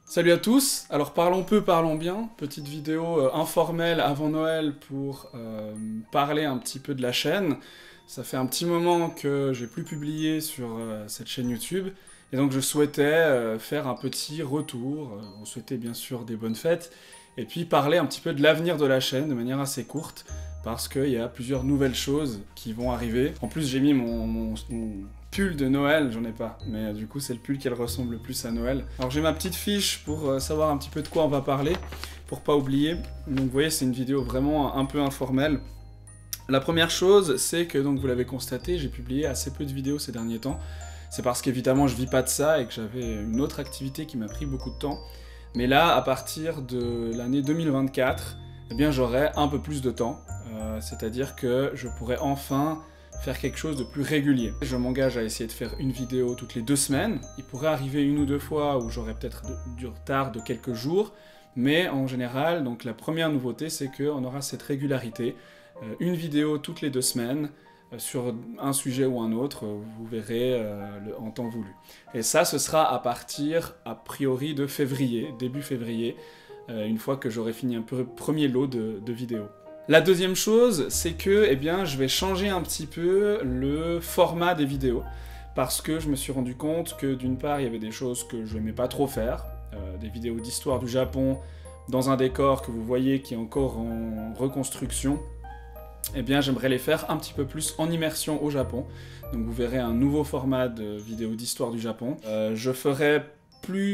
Salut à tous, alors parlons peu, parlons bien, petite vidéo informelle avant Noël pour parler un petit peu de la chaîne. Ça fait un petit moment que j'ai plus publié sur cette chaîne YouTube, et donc je souhaitais faire un petit retour, vous souhaitez bien sûr des bonnes fêtes, et puis parler un petit peu de l'avenir de la chaîne de manière assez courte, parce qu'il y a plusieurs nouvelles choses qui vont arriver. En plus j'ai mis mon pull de Noël, j'en ai pas, mais du coup c'est le pull qui ressemble le plus à Noël. Alors j'ai ma petite fiche pour savoir un petit peu de quoi on va parler, pour pas oublier. Donc vous voyez, c'est une vidéo vraiment un peu informelle. La première chose, c'est que, donc vous l'avez constaté, j'ai publié assez peu de vidéos ces derniers temps. C'est parce qu'évidemment je vis pas de ça et que j'avais une autre activité qui m'a pris beaucoup de temps. Mais là, à partir de l'année 2024, eh bien j'aurai un peu plus de temps. C'est-à-dire que je pourrai enfin faire quelque chose de plus régulier. Je m'engage à essayer de faire une vidéo toutes les 2 semaines. Il pourrait arriver une ou deux fois où j'aurai peut-être du retard de quelques jours, mais en général, donc la première nouveauté, c'est qu'on aura cette régularité. Une vidéo toutes les 2 semaines, sur un sujet ou un autre, vous verrez en temps voulu. Et ça, ce sera à partir, a priori, de février, début février, une fois que j'aurai fini un peu premier lot de vidéos. La deuxième chose, c'est que eh bien, je vais changer un petit peu le format des vidéos, parce que je me suis rendu compte que d'une part, il y avait des choses que je n'aimais pas trop faire, des vidéos d'histoire du Japon dans un décor que vous voyez qui est encore en reconstruction. Eh bien, j'aimerais les faire un petit peu plus en immersion au Japon. Donc vous verrez un nouveau format de vidéos d'histoire du Japon. Je ferai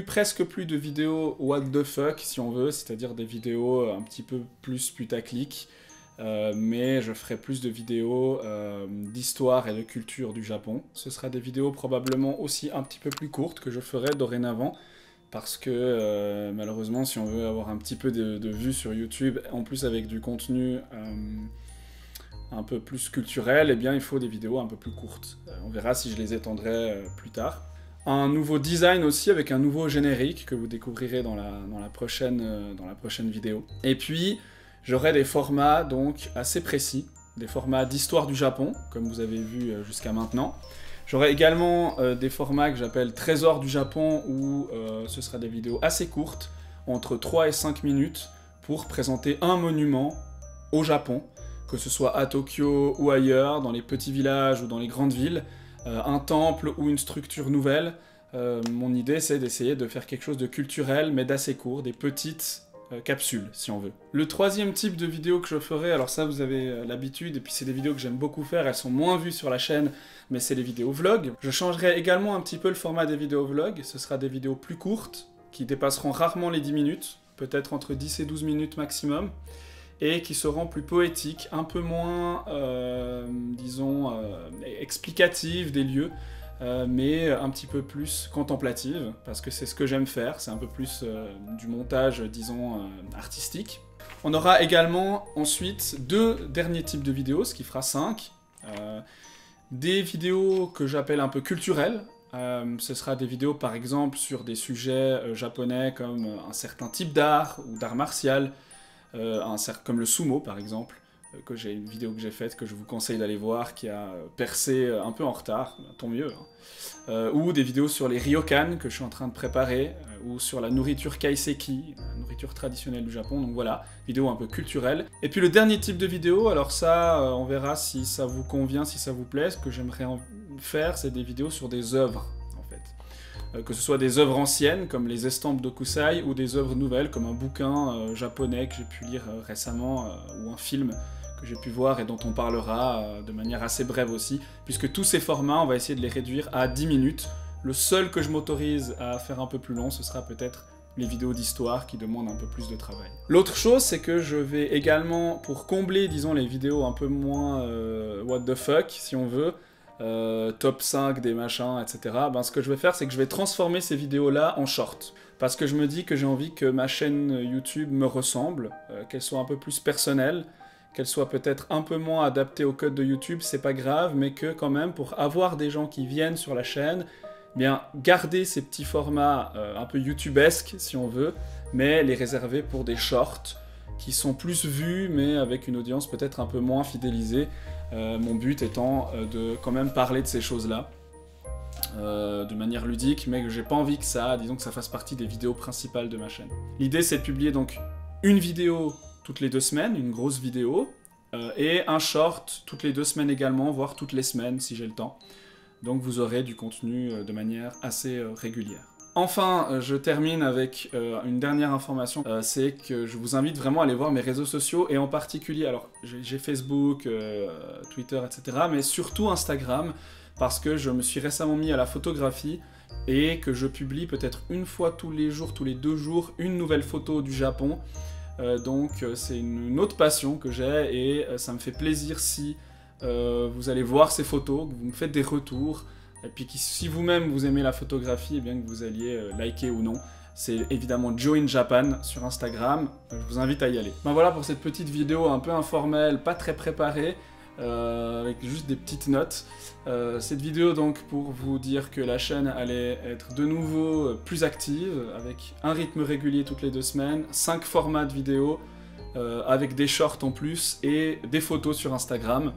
presque plus de vidéos what the fuck, si on veut, c'est-à-dire des vidéos un petit peu plus putaclic. Mais je ferai plus de vidéos d'histoire et de culture du Japon. Ce sera des vidéos probablement aussi un petit peu plus courtes que je ferai dorénavant, parce que malheureusement, si on veut avoir un petit peu de vues sur YouTube, en plus avec du contenu un peu plus culturel, eh bien il faut des vidéos un peu plus courtes. On verra si je les étendrai plus tard. Un nouveau design aussi, avec un nouveau générique que vous découvrirez dans la prochaine vidéo. Et puis, j'aurai des formats donc assez précis, des formats d'histoire du Japon, comme vous avez vu jusqu'à maintenant. J'aurai également des formats que j'appelle Trésors du Japon, où ce sera des vidéos assez courtes, entre 3 et 5 minutes, pour présenter un monument au Japon, que ce soit à Tokyo ou ailleurs, dans les petits villages ou dans les grandes villes, un temple ou une structure nouvelle. Mon idée, c'est d'essayer de faire quelque chose de culturel, mais d'assez court, des petites capsules, si on veut. Le troisième type de vidéo que je ferai, alors ça vous avez l'habitude, et puis c'est des vidéos que j'aime beaucoup faire, elles sont moins vues sur la chaîne, mais c'est les vidéos vlogs. Je changerai également un petit peu le format des vidéos vlogs, ce sera des vidéos plus courtes, qui dépasseront rarement les 10 minutes, peut-être entre 10 et 12 minutes maximum, et qui seront plus poétiques, un peu moins, disons, explicatives des lieux, mais un petit peu plus contemplative, parce que c'est ce que j'aime faire, c'est un peu plus du montage, disons, artistique. On aura également ensuite 2 derniers types de vidéos, ce qui fera 5. Des vidéos que j'appelle un peu culturelles. Ce sera des vidéos par exemple sur des sujets japonais comme un certain type d'art ou d'art martial, comme le sumo par exemple, que j'ai une vidéo que j'ai faite que je vous conseille d'aller voir, qui a percé un peu en retard, tant mieux, hein. Ou des vidéos sur les ryokan que je suis en train de préparer, ou sur la nourriture kaiseki, la nourriture traditionnelle du Japon, donc voilà, vidéo un peu culturelle. Et puis le dernier type de vidéo, alors ça, on verra si ça vous convient, si ça vous plaît, ce que j'aimerais faire, c'est des vidéos sur des œuvres, en fait. Que ce soit des œuvres anciennes, comme les estampes d'Okusai, ou des œuvres nouvelles, comme un bouquin japonais que j'ai pu lire récemment, ou un film que j'ai pu voir et dont on parlera de manière assez brève aussi, puisque tous ces formats, on va essayer de les réduire à 10 minutes. Le seul que je m'autorise à faire un peu plus long, ce sera peut-être les vidéos d'histoire qui demandent un peu plus de travail. L'autre chose, c'est que je vais également, pour combler, disons, les vidéos un peu moins what the fuck, si on veut, top 5 des machins, etc., ben, ce que je vais faire, c'est que je vais transformer ces vidéos-là en short. Parce que je me dis que j'ai envie que ma chaîne YouTube me ressemble, qu'elle soit un peu plus personnelle, qu'elle soit peut-être un peu moins adaptée au code de YouTube, c'est pas grave, mais que quand même, pour avoir des gens qui viennent sur la chaîne, eh bien, garder ces petits formats un peu YouTubesques, si on veut, mais les réserver pour des shorts qui sont plus vus, mais avec une audience peut-être un peu moins fidélisée. Mon but étant de quand même parler de ces choses-là. de manière ludique, mais que j'ai pas envie que disons que ça fasse partie des vidéos principales de ma chaîne. L'idée c'est de publier donc une vidéo toutes les 2 semaines, une grosse vidéo, et un short toutes les 2 semaines également, voire toutes les semaines si j'ai le temps. Donc vous aurez du contenu de manière assez régulière. Enfin, je termine avec une dernière information, c'est que je vous invite vraiment à aller voir mes réseaux sociaux, et en particulier, alors j'ai Facebook, Twitter, etc., mais surtout Instagram, parce que je me suis récemment mis à la photographie, et que je publie peut-être une fois tous les jours, tous les 2 jours, une nouvelle photo du Japon. Donc c'est une autre passion que j'ai, et ça me fait plaisir si vous allez voir ces photos, que vous me faites des retours, et puis si vous-même vous aimez la photographie, et bien que vous alliez liker ou non. C'est évidemment Joe in Japan sur Instagram, je vous invite à y aller. Ben voilà pour cette petite vidéo un peu informelle, pas très préparée, avec juste des petites notes. Cette vidéo donc pour vous dire que la chaîne allait être de nouveau plus active, avec un rythme régulier toutes les 2 semaines, 5 formats de vidéos, avec des shorts en plus et des photos sur Instagram.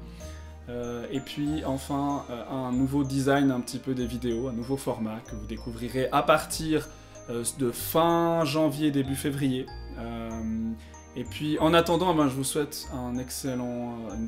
Et puis enfin un nouveau design un petit peu des vidéos, un nouveau format que vous découvrirez à partir de fin janvier, début février. Et puis en attendant, je vous souhaite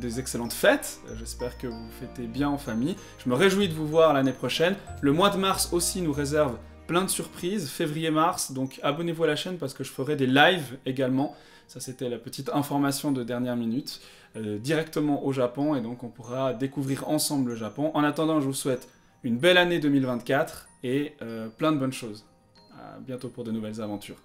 des excellentes fêtes, j'espère que vous fêtez bien en famille. Je me réjouis de vous voir l'année prochaine. Le mois de mars aussi nous réserve plein de surprises, février-mars, donc abonnez-vous à la chaîne parce que je ferai des lives également. Ça c'était la petite information de dernière minute, directement au Japon, et donc on pourra découvrir ensemble le Japon. En attendant, je vous souhaite une belle année 2024 et plein de bonnes choses. À bientôt pour de nouvelles aventures.